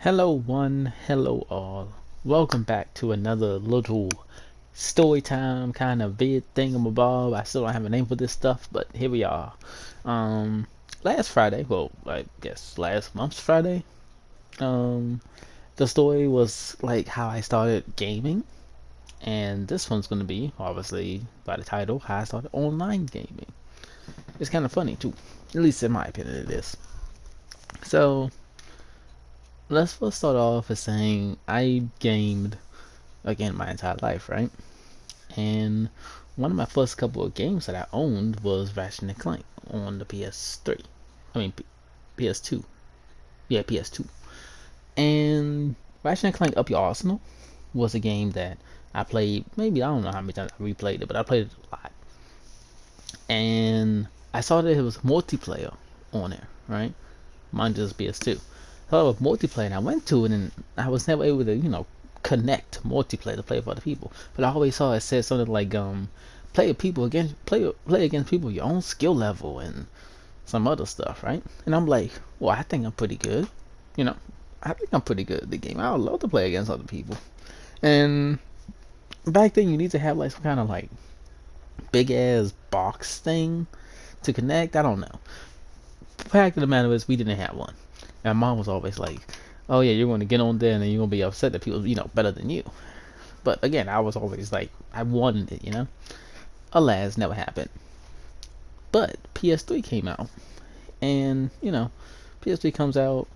Hello all. Welcome back to another little story time kind of vid thingamabob. I still don't have a name for this stuff, but here we are. Um, Last Friday, well, I guess last month's Friday, um, the story was like how I started gaming, and this one's gonna be obviously by the title, how I started online gaming. It's kind of funny too, at least in my opinion, it is. So let's first start off with saying I gamed again my entire life, right? And one of my first couple of games that I owned was Ratchet and Clank on the PS3. I mean PS2. Yeah, PS2. And Ratchet and Clank Up Your Arsenal was a game that I played. Maybe I don't know how many times I replayed it, but I played it a lot. And I saw that it was multiplayer on there, right? Mine just PS2. So with multiplayer, and I went to it, and I was never able to, connect multiplayer to play with other people. But I always saw it said something like, play against people your own skill level and some other stuff, right? And I'm like, well, I think I'm pretty good. You know, I think I'm pretty good at the game. I would love to play against other people. And back then, you need to have like some kind of like big ass box thing to connect. I don't know. Fact of the matter is, we didn't have one. And mom was always like, "Oh yeah, you're going to get on there, and then you're going to be upset that people, better than you." But again, I was always like, I wanted it. Alas, never happened. But PS3 came out, and PS3 comes out,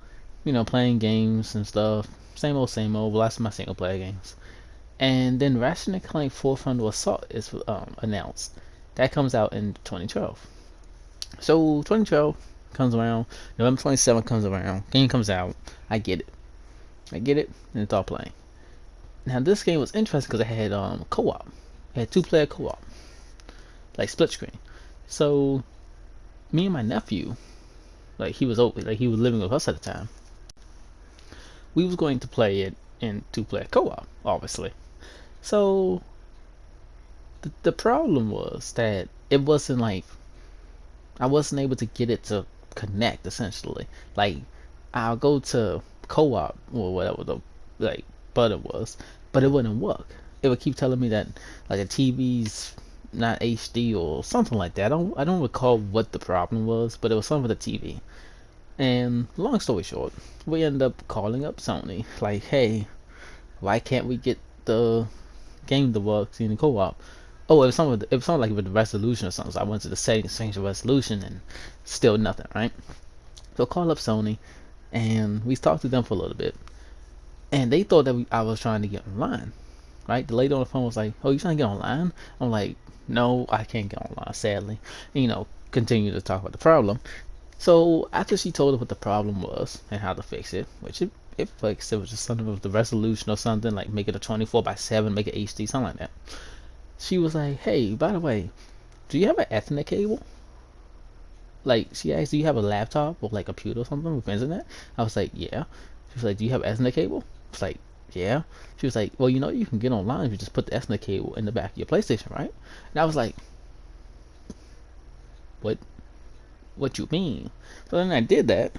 playing games and stuff. Same old. Lots of my single player games. And then Ratchet and Clank Frontal Assault is announced. That comes out in 2012. So 2012 comes around, November 27th comes around, game comes out. I get it. And it's all playing. Now this game was interesting because it had co-op. It had two-player co-op, like split screen. So me and my nephew, like he was living with us at the time. We was going to play it in two-player co-op, obviously. So the problem was that it wasn't like I wasn't able to get it to connect. Essentially, like I'll go to co-op or whatever the like button was, but it wouldn't work. It would keep telling me that like the TV's not HD or something like that. I don't recall what the problem was, but it was something with the TV. And long story short, we ended up calling up Sony like, hey, why can't we get the game to work in the co-op? Oh, it was something like with the resolution or something. So I went to the settings, changed the resolution, and still nothing, right? So call up Sony, and we talked to them for a little bit, and they thought that I was trying to get online, right? The lady on the phone was like, "Oh, you trying to get online?" I'm like, "No, I can't get online, sadly." And, continue to talk about the problem. So after she told us what the problem was and how to fix it, which it fixed, it was just something with the resolution or something, like make it a 24:7, make it HD, something like that. She was like, "Hey, by the way, do you have an Ethernet cable?" Like she asked, "Do you have a laptop or like a computer or something with internet?" I was like, "Yeah." She was like, "Do you have Ethernet cable?" I was like, "Yeah." She was like, "Well, you can get online if you just put the Ethernet cable in the back of your PlayStation, right?" And I was like, "What? What you mean?" So then I did that,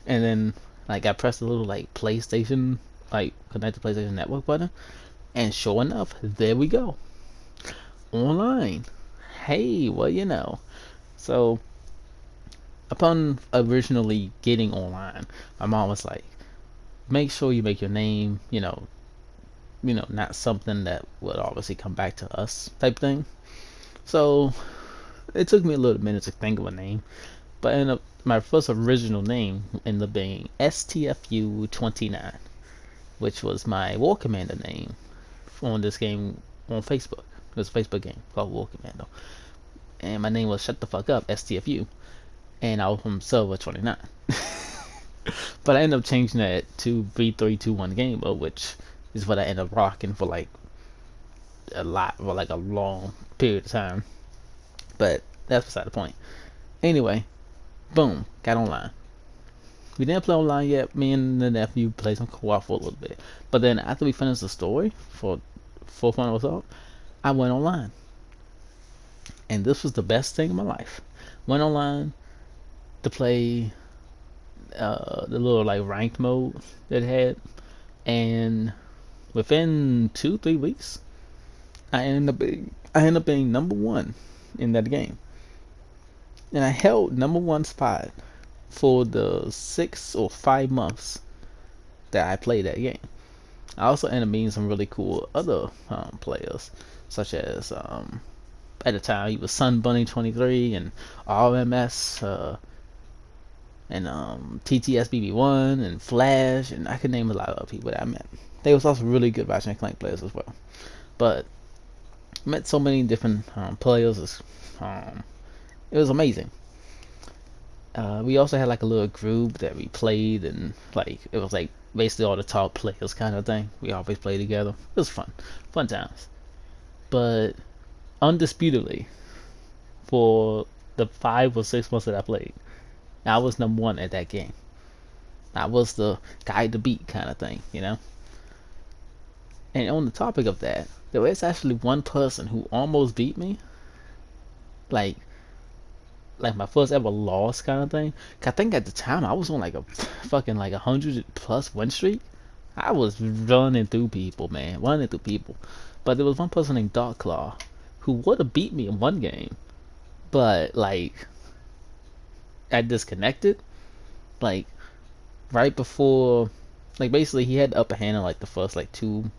and then like I pressed the little like PlayStation, like connect the PlayStation Network button, and sure enough, there we go, online. Hey, well, So upon originally getting online, my mom was like, make sure you make your name, not something that would obviously come back to us type thing. So it took me a little minute to think of a name, but ended up my first original name ended up being STFU29, which was my War Commander name on this game on Facebook. It was a Facebook game called War Commando, and my name was Shut the Fuck Up STFU, and I was from server 29. But I ended up changing that to B321 Gamer, which is what I ended up rocking for like for like a long period of time. But that's beside the point. Anyway, boom, got online. We didn't play online yet. Me and the nephew played some co-op for a little bit. But then after we finished the story for Fun Assault, I went online. And this was the best thing in my life. Went online to play the little like ranked mode that it had, and within 2 3 weeks, I ended up being number one in that game, and I held number one spot for the 6 or 5 months that I played that game. I also ended up meeting some really cool other players, such as at the time he was Sun Bunny 23 and RMS and TTSBB1 and Flash, and I could name a lot of other people that I met. They was also really good Ratchet and Clank players as well. But met so many different players. It was amazing. We also had like a little group that we played, and like it was like basically all the top players kind of thing. We always played together. It was fun times. But undisputedly, for the 5 or 6 months that I played, I was number one at that game. I was the guy to beat kind of thing, you know. And on the topic of that, there was actually one person who almost beat me, like my first ever loss kind of thing. 'Cause I think at the time I was on like a fucking like 100+ win streak. I was running through people, man, running through people. But there was one person named Dark Claw who would have beat me in one game, but like I disconnected, like right before, like basically he had the upper hand in like the first like two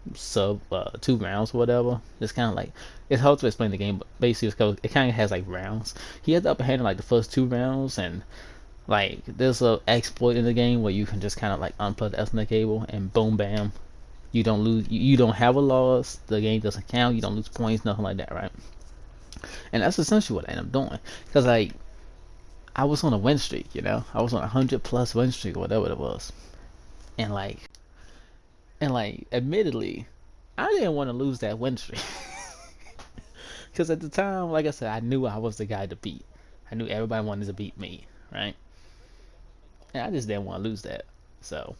rounds or whatever. It's kind of like, it's hard to explain the game, but basically it kind of has like rounds. He had the upper hand in like the first 2 rounds, and like there's a exploit in the game where you can just kind of like unplug the Ethernet cable and boom bam, you don't lose, you don't have a loss, the game doesn't count, you don't lose points, nothing like that, right? And that's essentially what I ended up doing, because like I was on a win streak, you know, I was on a 100+ win streak or whatever it was, and like admittedly, I didn't want to lose that win streak. Because at the time, like I said, I knew I was the guy to beat. I knew everybody wanted to beat me, right? And I just didn't want to lose that. So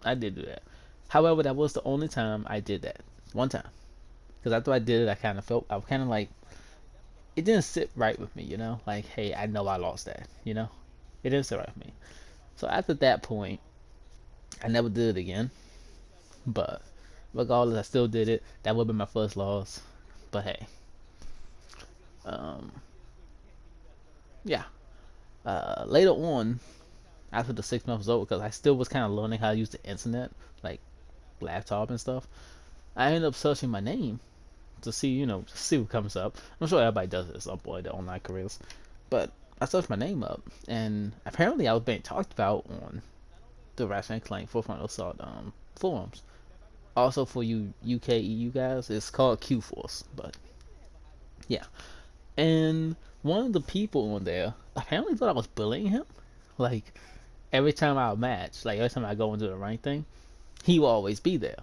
I did do that. However, that was the only time I did that. One time. Because after I did it, I kind of like, it didn't sit right with me, you know? Like, hey, I know I lost that, you know? It didn't sit right with me. So after that point, I never did it again. But regardless, I still did it. That would have been my first loss. But hey. Um, yeah. Later on, after the 6 months was over, because I still was kind of learning how to use the internet, like laptop and stuff, I ended up searching my name to see, to see what comes up. I'm sure everybody does this at some point, their online careers. But I searched my name up, and apparently I was being talked about on the Ratchet and Clank for Frontal forums. Also for you UK EU guys, it's called Q Force, but yeah. And one of the people on there apparently thought I was bullying him. Like every time I match, like every time I go into the rank thing, he will always be there.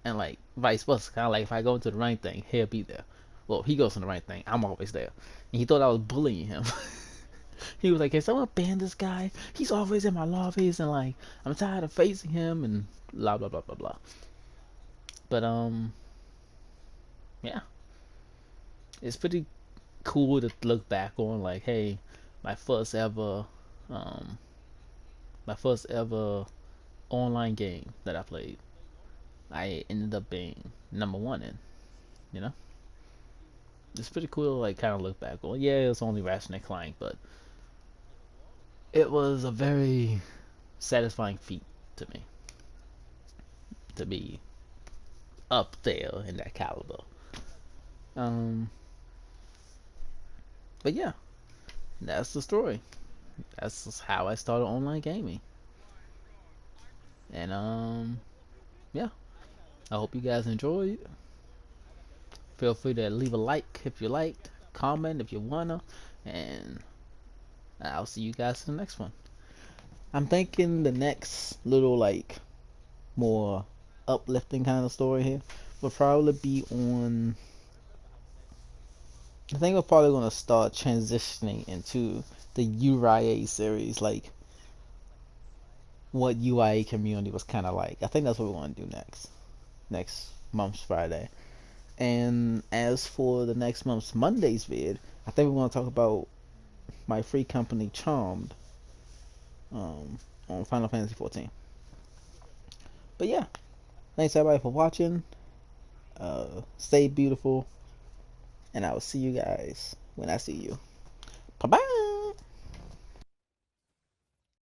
And like vice versa, kind of like if I go into the rank thing, he'll be there. Well, if he goes in the rank thing, I'm always there. And he thought I was bullying him. He was like, "Can someone ban this guy? He's always in my lobbies, and like I'm tired of facing him and blah blah blah blah blah." But yeah, it's pretty cool to look back on. Like, hey, my first ever, um, my first ever online game that I played, I ended up being number one in. You know, it's pretty cool. Like, kind of look back on. Yeah, it was only Ratchet and Clank, but it was a very satisfying feat to me to be up there in that caliber. Um, but yeah, that's the story. That's just how I started online gaming. And yeah, I hope you guys enjoyed. Feel free to leave a like if you liked, comment if you wanna, and I'll see you guys in the next one. I'm thinking the next little like more uplifting kind of story here will probably be on. I think we're probably gonna start transitioning into the URIA series, like what UIA community was kind of like. I think that's what we're gonna do next month's Friday. And as for the next month's Monday's vid, I think we're gonna talk about my free company Charmed. on Final Fantasy 14. But yeah, thanks everybody for watching. Stay beautiful, and I will see you guys when I see you. Bye bye.